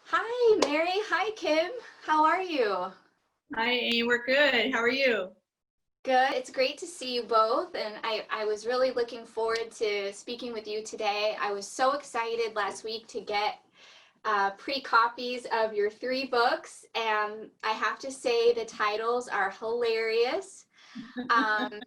Hi, Mary. Hi, Kim. How are you? Hi, Amy. We're good. How are you? Good. It's great to see you both. And I was really looking forward to speaking with you today. I was so excited last week to get pre-copies of your three books. And I have to say the titles are hilarious. Um,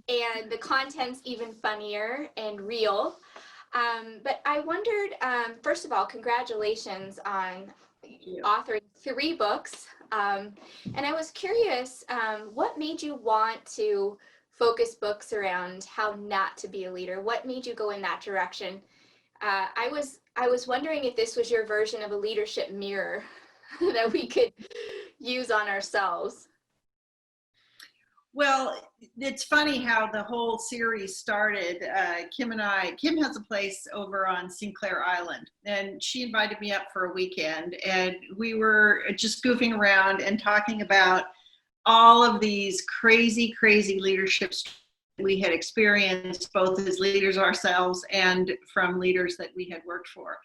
and the content's even funnier and real. But I wondered, first of all, congratulations on Thank you. authoring three books. And I was curious, what made you want to focus books around how not to be a leader? What made you go in that direction? I was wondering if this was your version of a leadership mirror that we could use on ourselves. Well, it's funny how the whole series started. Kim has a place over on Sinclair Island, and she invited me up for a weekend, and we were just goofing around and talking about all of these crazy, crazy leadership stories we had experienced, both as leaders ourselves and from leaders that we had worked for.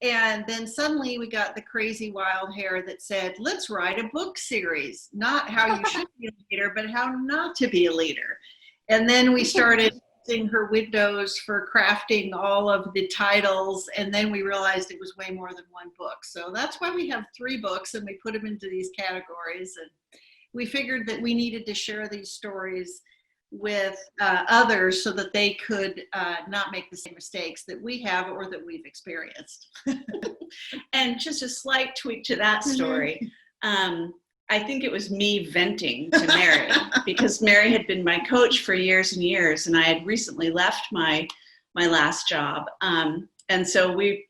And then suddenly we got the crazy wild hair that said, let's write a book series, not how you should be a leader, but how not to be a leader. And then we started using her windows for crafting all of the titles. And then we realized it was way more than one book. So that's why we have three books, and we put them into these categories. And we figured that we needed to share these stories with others so that they could not make the same mistakes that we have or that we've experienced. And just a slight tweak to that story. I think it was me venting to Mary because Mary had been my coach for years and years, and I had recently left my last job. And so we've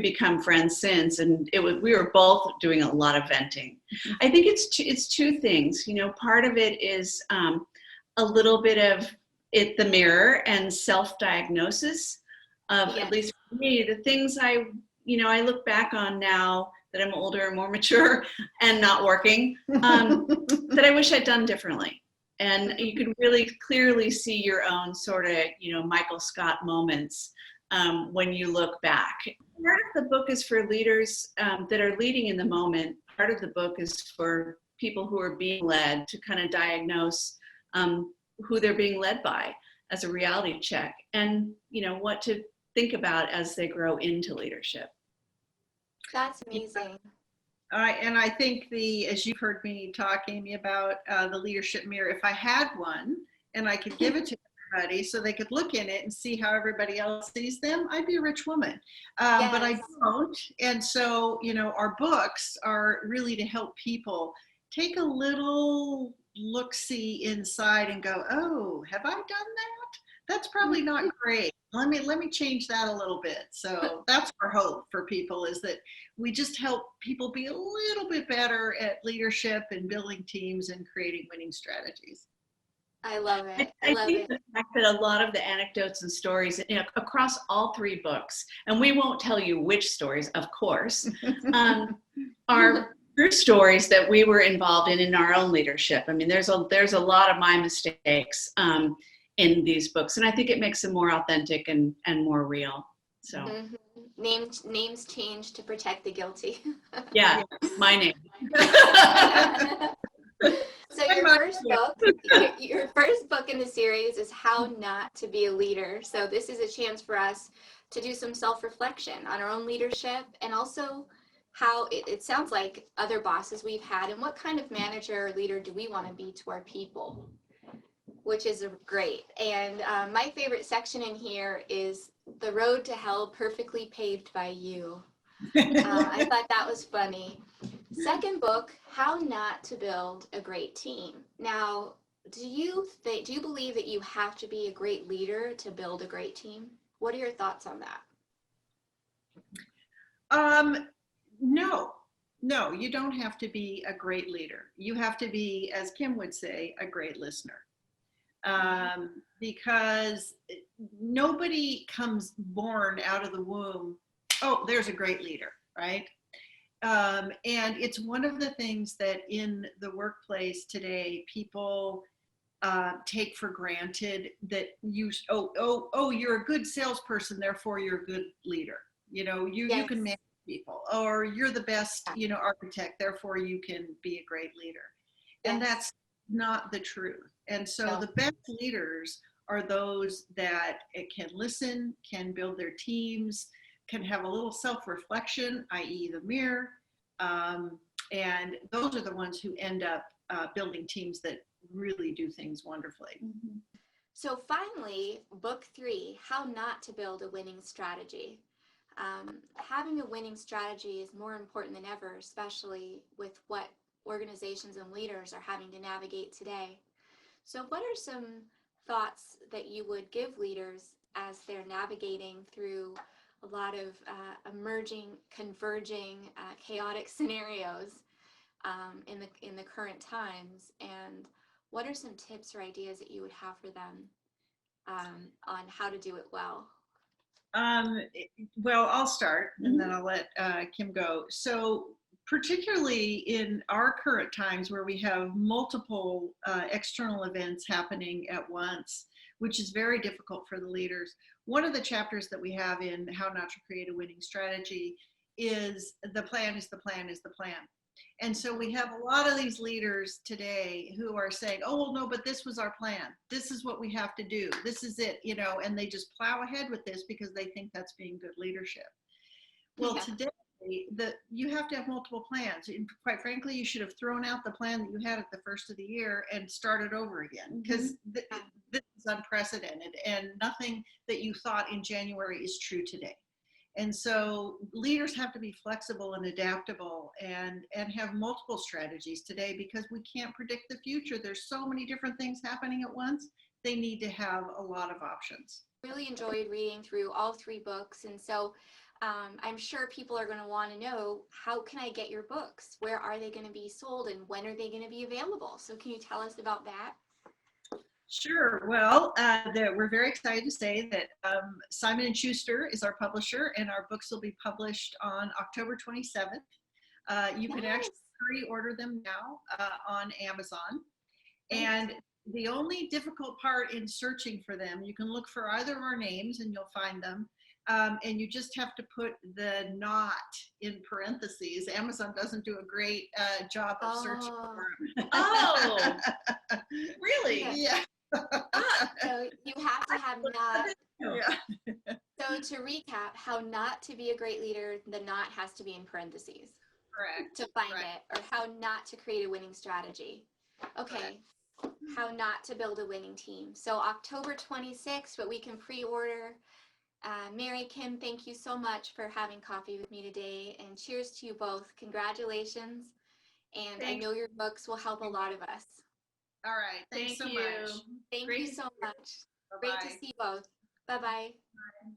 become friends since, and we were both doing a lot of venting. I think it's two things. Part of it is a little bit of the mirror and self-diagnosis of, Yes. at least for me, the things I look back on now that I'm older and more mature and not working, that I wish I'd done differently. And you can really clearly see your own sort of, Michael Scott moments when you look back. Part of the book is for leaders that are leading in the moment. Part of the book is for people who are being led to kind of diagnose who they're being led by as a reality check, and what to think about as they grow into leadership. That's amazing. And I think as you've heard me talk, Amy, about the leadership mirror, if I had one and I could give it to everybody so they could look in it and see how everybody else sees them, I'd be a rich woman. Yes. But I don't. And so, our books are really to help people take a little look-see inside and go, oh, have I done that? That's probably not great. Let me change that a little bit. So that's our hope for people, is that we just help people be a little bit better at leadership and building teams and creating winning strategies. I love it. I think the fact that a lot of the anecdotes and stories across all three books, and we won't tell you which stories, of course, are true stories that we were involved in our own leadership. I mean, there's a lot of my mistakes in these books, and I think it makes them more authentic and more real. So names changed to protect the guilty. yeah, my name. So your first book in the series is How Not to Be a Leader. So this is a chance for us to do some self-reflection on our own leadership, and also how it sounds like other bosses we've had, and what kind of manager or leader do we want to be to our people, which is great. And my favorite section in here is The Road to Hell Perfectly Paved by You. I thought that was funny. Second book, How Not to Build a Great Team. Now, do you believe that you have to be a great leader to build a great team? What are your thoughts on that? No, you don't have to be a great leader. You have to be, as Kim would say, a great listener. Because nobody comes born out of the womb, oh, there's a great leader, right? And it's one of the things that in the workplace today, people take for granted, that you're a good salesperson, therefore you're a good leader. You Yes. can manage people, or you're the best, architect, therefore you can be a great leader. And Yes. that's not the truth. And so No. the best leaders are those that can listen, can build their teams, can have a little self-reflection, i.e. the mirror. And those are the ones who end up building teams that really do things wonderfully. Mm-hmm. So finally, book 3, How Not to Build a Winning Strategy. Having a winning strategy is more important than ever, especially with what organizations and leaders are having to navigate today. So what are some thoughts that you would give leaders as they're navigating through a lot of emerging, converging, chaotic scenarios in the current times? And what are some tips or ideas that you would have for them on how to do it well? Well, I'll start and then I'll let Kim go. So particularly in our current times where we have multiple external events happening at once, which is very difficult for the leaders. One of the chapters that we have in How Not to Create a Winning Strategy is the plan is the plan is the plan. And so we have a lot of these leaders today who are saying, oh, well, no, but this was our plan. This is what we have to do. This is it, and they just plow ahead with this because they think that's being good leadership. Well, today, you have to have multiple plans. And quite frankly, you should have thrown out the plan that you had at the first of the year and started over again, because this is unprecedented and nothing that you thought in January is true today. And so leaders have to be flexible and adaptable and have multiple strategies today because we can't predict the future. There's so many different things happening at once. They need to have a lot of options. Really enjoyed reading through all 3 books. And so I'm sure people are going to want to know, how can I get your books? Where are they going to be sold and when are they going to be available? So can you tell us about that? Sure. Well, we're very excited to say that Simon & Schuster is our publisher, and our books will be published on October 27th. You can actually pre-order them now on Amazon. And the only difficult part in searching for them, you can look for either of our names and you'll find them. And you just have to put the "not" in parentheses. Amazon doesn't do a great job of searching for them. Oh, really? Yeah. So you have to have not. Yeah. So to recap, how not to be a great leader, the not has to be in parentheses. Correct. To find it, or how not to create a winning strategy. Okay, how not to build a winning team. So October 26th, but we can pre-order. Mary, Kim, thank you so much for having coffee with me today, and cheers to you both. Congratulations. And I know your books will help a lot of us. All right. Thanks so much. Thank you so much. Bye-bye. Great to see you both. Bye-bye. Bye.